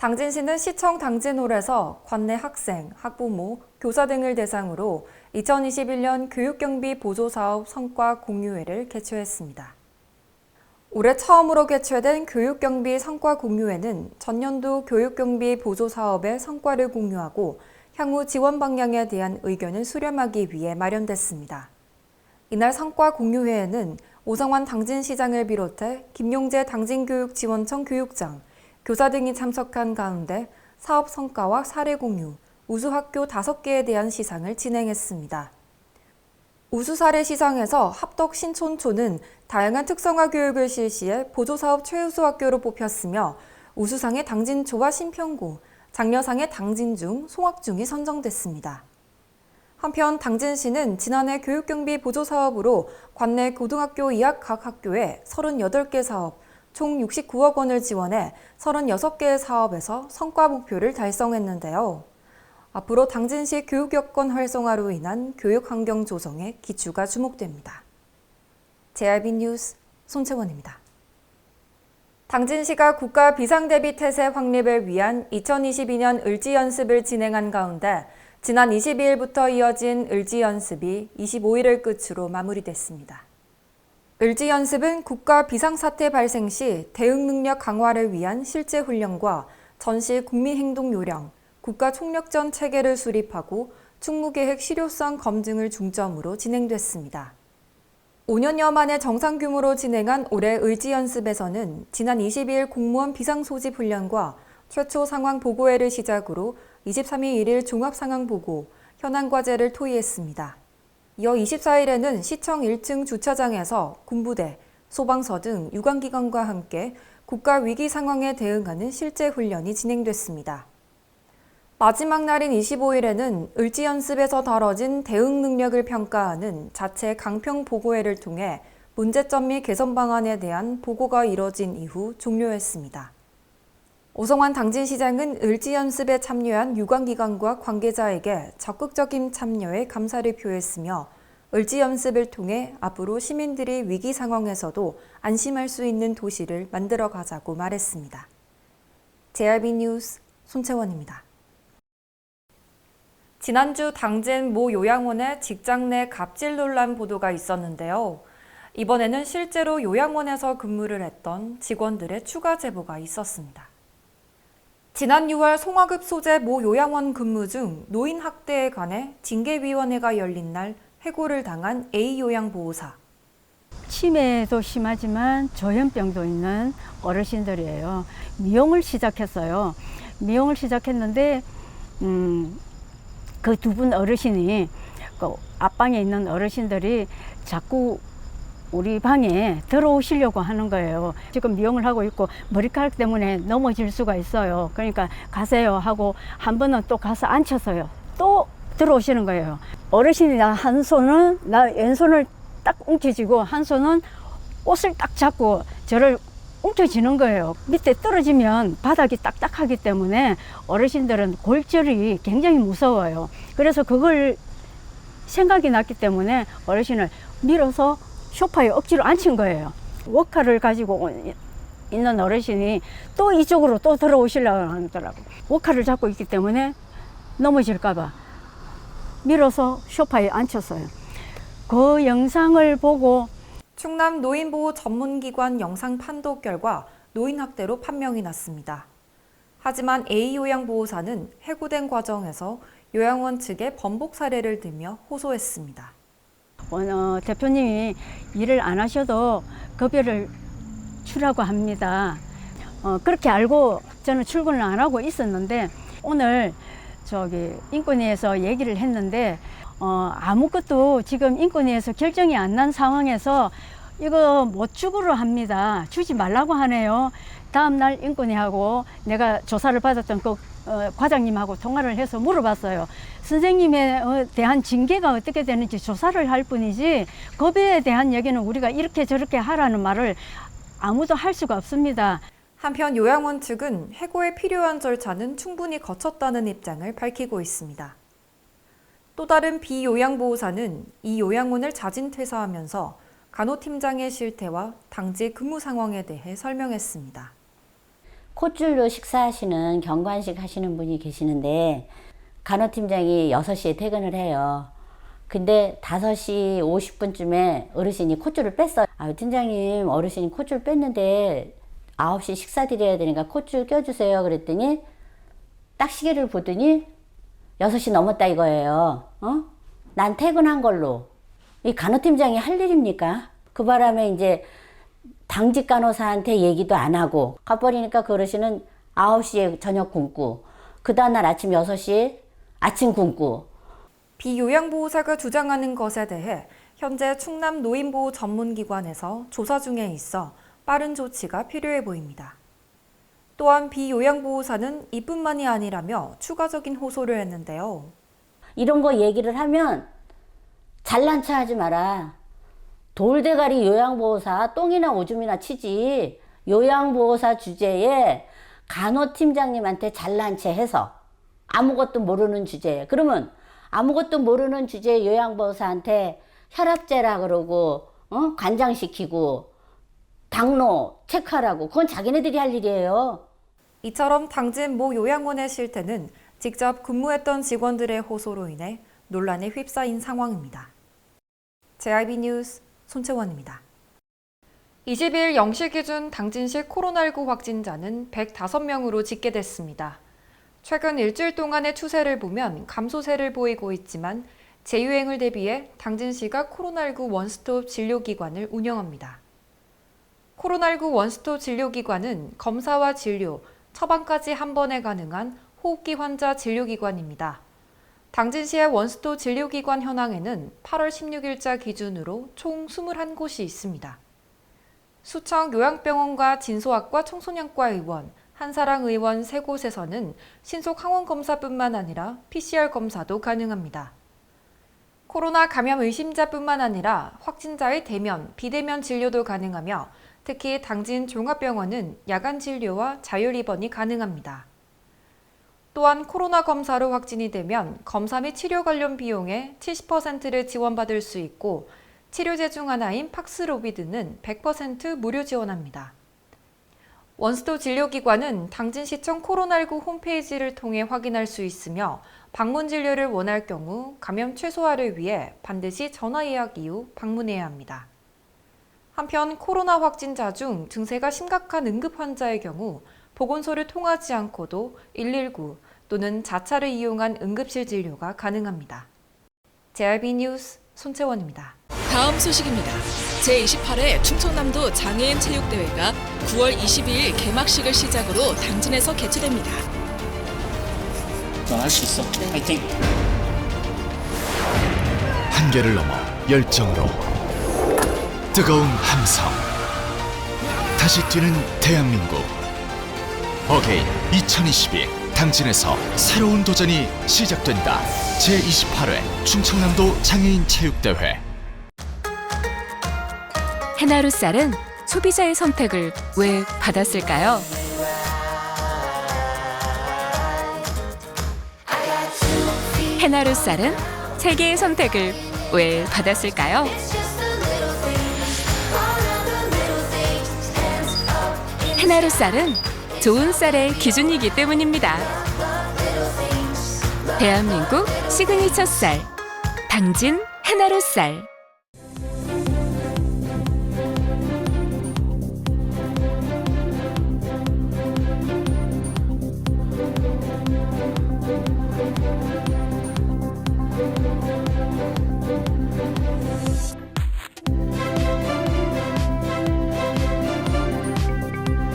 당진시는 시청 당진홀에서 관내 학생, 학부모, 교사 등을 대상으로 2021년 교육경비 보조사업 성과 공유회를 개최했습니다. 올해 처음으로 개최된 교육경비 성과 공유회는 전년도 교육경비 보조사업의 성과를 공유하고 향후 지원 방향에 대한 의견을 수렴하기 위해 마련됐습니다. 이날 성과 공유회에는 오성환 당진시장을 비롯해 김용재 당진교육지원청 교육장, 교사 등이 참석한 가운데 사업 성과와 사례 공유, 우수학교 5개에 대한 시상을 진행했습니다. 우수사례 시상에서 합덕신촌초는 다양한 특성화 교육을 실시해 보조사업 최우수 학교로 뽑혔으며 우수상의 당진초와 신평고, 장려상의 당진중, 송악중이 선정됐습니다. 한편 당진시는 지난해 교육경비 보조사업으로 관내 고등학교 이하 각 학교에 38개 사업, 총 69억 원을 지원해 36개의 사업에서 성과 목표를 달성했는데요. 앞으로 당진시 교육 여건 활성화로 인한 교육 환경 조성에 기초가 주목됩니다. JRB 뉴스 손채원입니다. 당진시가 국가 비상대비 태세 확립을 위한 2022년 을지연습을 진행한 가운데 지난 22일부터 이어진 을지연습이 25일을 끝으로 마무리됐습니다. 을지연습은 국가 비상사태 발생 시 대응 능력 강화를 위한 실제 훈련과 전시 국민행동 요령, 국가 총력전 체계를 수립하고 충무계획 실효성 검증을 중점으로 진행됐습니다. 5년여 만에 정상 규모로 진행한 올해 을지연습에서는 지난 22일 공무원 비상소집 훈련과 최초 상황 보고회를 시작으로 23일 1일 종합상황보고, 현안과제를 토의했습니다. 이어 24일에는 시청 1층 주차장에서 군부대, 소방서 등 유관기관과 함께 국가 위기 상황에 대응하는 실제 훈련이 진행됐습니다. 마지막 날인 25일에는 을지연습에서 다뤄진 대응 능력을 평가하는 자체 강평 보고회를 통해 문제점 및 개선 방안에 대한 보고가 이뤄진 이후 종료했습니다. 오성환 당진시장은 을지연습에 참여한 유관기관과 관계자에게 적극적인 참여에 감사를 표했으며 을지연습을 통해 앞으로 시민들이 위기 상황에서도 안심할 수 있는 도시를 만들어가자고 말했습니다. JRB 뉴스 손채원입니다. 지난주 당진 모 요양원의 직장 내 갑질 논란 보도가 있었는데요. 이번에는 실제로 요양원에서 근무를 했던 직원들의 추가 제보가 있었습니다. 지난 6월 송화급 소재 모 요양원 근무 중 노인 학대에 관해 징계위원회가 열린 날 해고를 당한 A 요양보호사. 치매도 심하지만 조현병도 있는 어르신들이에요. 미용을 시작했어요. 미용을 시작했는데 그 두 분 어르신이 그 앞방에 있는 어르신들이 자꾸 우리 방에 들어오시려고 하는 거예요. 지금 미용을 하고 있고 머리카락 때문에 넘어질 수가 있어요. 그러니까 가세요 하고 한 번은 또 가서 앉혀서요. 또 들어오시는 거예요. 어르신이 한 손은 나 왼손을 딱 움켜쥐고 한 손은 옷을 딱 잡고 저를 움켜쥐는 거예요. 밑에 떨어지면 바닥이 딱딱하기 때문에 어르신들은 골절이 굉장히 무서워요. 그래서 그걸 생각이 났기 때문에 어르신을 밀어서 소파에 억지로 앉힌 거예요. 워커를 가지고 있는 어르신이 또 이쪽으로 또 들어오시려고 하더라고요. 워커를 잡고 있기 때문에 넘어질까 봐 밀어서 소파에 앉혔어요. 그 영상을 보고 충남 노인보호 전문기관 영상 판독 결과 노인학대로 판명이 났습니다. 하지만 A 요양보호사는 해고된 과정에서 요양원 측의 번복 사례를 들며 호소했습니다. 대표님이 일을 안 하셔도 급여를 주라고 합니다. 그렇게 알고 저는 출근을 안 하고 있었는데 오늘 인권위에서 얘기를 했는데 아무것도 지금 인권위에서 결정이 안 난 상황에서 이거 못 주기로 합니다. 주지 말라고 하네요. 다음 날 인권위하고 내가 조사를 받았던 그 과장님하고 통화를 해서 물어봤어요. 선생님에 대한 징계가 어떻게 되는지 조사를 할 뿐이지 급여에 대한 얘기는 우리가 이렇게 저렇게 하라는 말을 아무도 할 수가 없습니다. 한편 요양원 측은 해고에 필요한 절차는 충분히 거쳤다는 입장을 밝히고 있습니다. 또 다른 B 요양보호사는 이 요양원을 자진 퇴사하면서 간호팀장의 실태와 당직 근무 상황에 대해 설명했습니다. 콧줄로 식사하시는 경관식 하시는 분이 계시는데 간호팀장이 6시에 퇴근을 해요. 근데 5시 50분쯤에 어르신이 콧줄을 뺐어요. 아, 팀장님, 어르신이 콧줄 뺐는데 9시 식사 드려야 되니까 콧줄 껴주세요. 그랬더니 딱 시계를 보더니 6시 넘었다 이거예요. 난 퇴근한 걸로. 이 간호팀장이 할 일입니까? 그 바람에 이제 당직 간호사한테 얘기도 안 하고 가버리니까 그 어르신은 9시에 저녁 굶고 그 다음날 아침 6시에 아침 굶고. 비요양보호사가 주장하는 것에 대해 현재 충남 노인보호 전문기관에서 조사 중에 있어 빠른 조치가 필요해 보입니다. 또한 비요양보호사는 이뿐만이 아니라며 추가적인 호소를 했는데요. 이런 거 얘기를 하면 잘난 체 하지 마라. 돌대가리 요양보호사 똥이나 오줌이나 치지. 요양보호사 주제에 간호팀장님한테 잘난 체 해서 아무것도 모르는 주제에. 그러면 아무것도 모르는 주제에 요양보호사한테 혈압재라 그러고 관장시키고 당로 체크하라고. 그건 자기네들이 할 일이에요. 이처럼 당진 모 요양원의 실태는 직접 근무했던 직원들의 호소로 인해 논란에 휩싸인 상황입니다. JIB 뉴스 손채원입니다. 20일 0시 기준 당진시 코로나19 확진자는 105명으로 집계됐습니다. 최근 일주일 동안의 추세를 보면 감소세를 보이고 있지만 재유행을 대비해 당진시가 코로나19 원스톱 진료기관을 운영합니다. 코로나19 원스톱 진료기관은 검사와 진료, 처방까지 한 번에 가능한 호흡기 환자 진료기관입니다. 당진시의 원스톱 진료기관 현황에는 8월 16일자 기준으로 총 21곳이 있습니다. 수청 요양병원과 진소학과 청소년과 의원, 한사랑 의원 3곳에서는 신속 항원 검사뿐만 아니라 PCR 검사도 가능합니다. 코로나 감염 의심자뿐만 아니라 확진자의 대면, 비대면 진료도 가능하며 특히 당진 종합병원은 야간 진료와 자율 입원이 가능합니다. 또한 코로나 검사로 확진이 되면 검사 및 치료 관련 비용의 70%를 지원받을 수 있고 치료제 중 하나인 팍스로비드는 100% 무료 지원합니다. 원스톱 진료기관은 당진시청 코로나19 홈페이지를 통해 확인할 수 있으며 방문 진료를 원할 경우 감염 최소화를 위해 반드시 전화 예약 이후 방문해야 합니다. 한편 코로나 확진자 중 증세가 심각한 응급 환자의 경우 보건소를 통하지 않고도 119 또는 자차를 이용한 응급실 진료가 가능합니다. JIB 뉴스 손채원입니다. 다음 소식입니다. 제28회 충청남도 장애인 체육대회가 9월 22일 개막식을 시작으로 당진에서 개최됩니다. 넌 할 수 있어. 파이팅! 한계를 넘어 열정으로 뜨거운 함성 다시 뛰는 대한민국 어게인 2022 당진에서 새로운 도전이 시작된다. 제28회 충청남도 장애인 체육대회. 해나루 쌀은 소비자의 선택을 왜 받았을까요? 해나루 쌀은 세계의 선택을 왜 받았을까요? 해나루 쌀은 좋은 쌀의 기준이기 때문입니다. 대한민국 시그니처 쌀, 당진 해나루 쌀.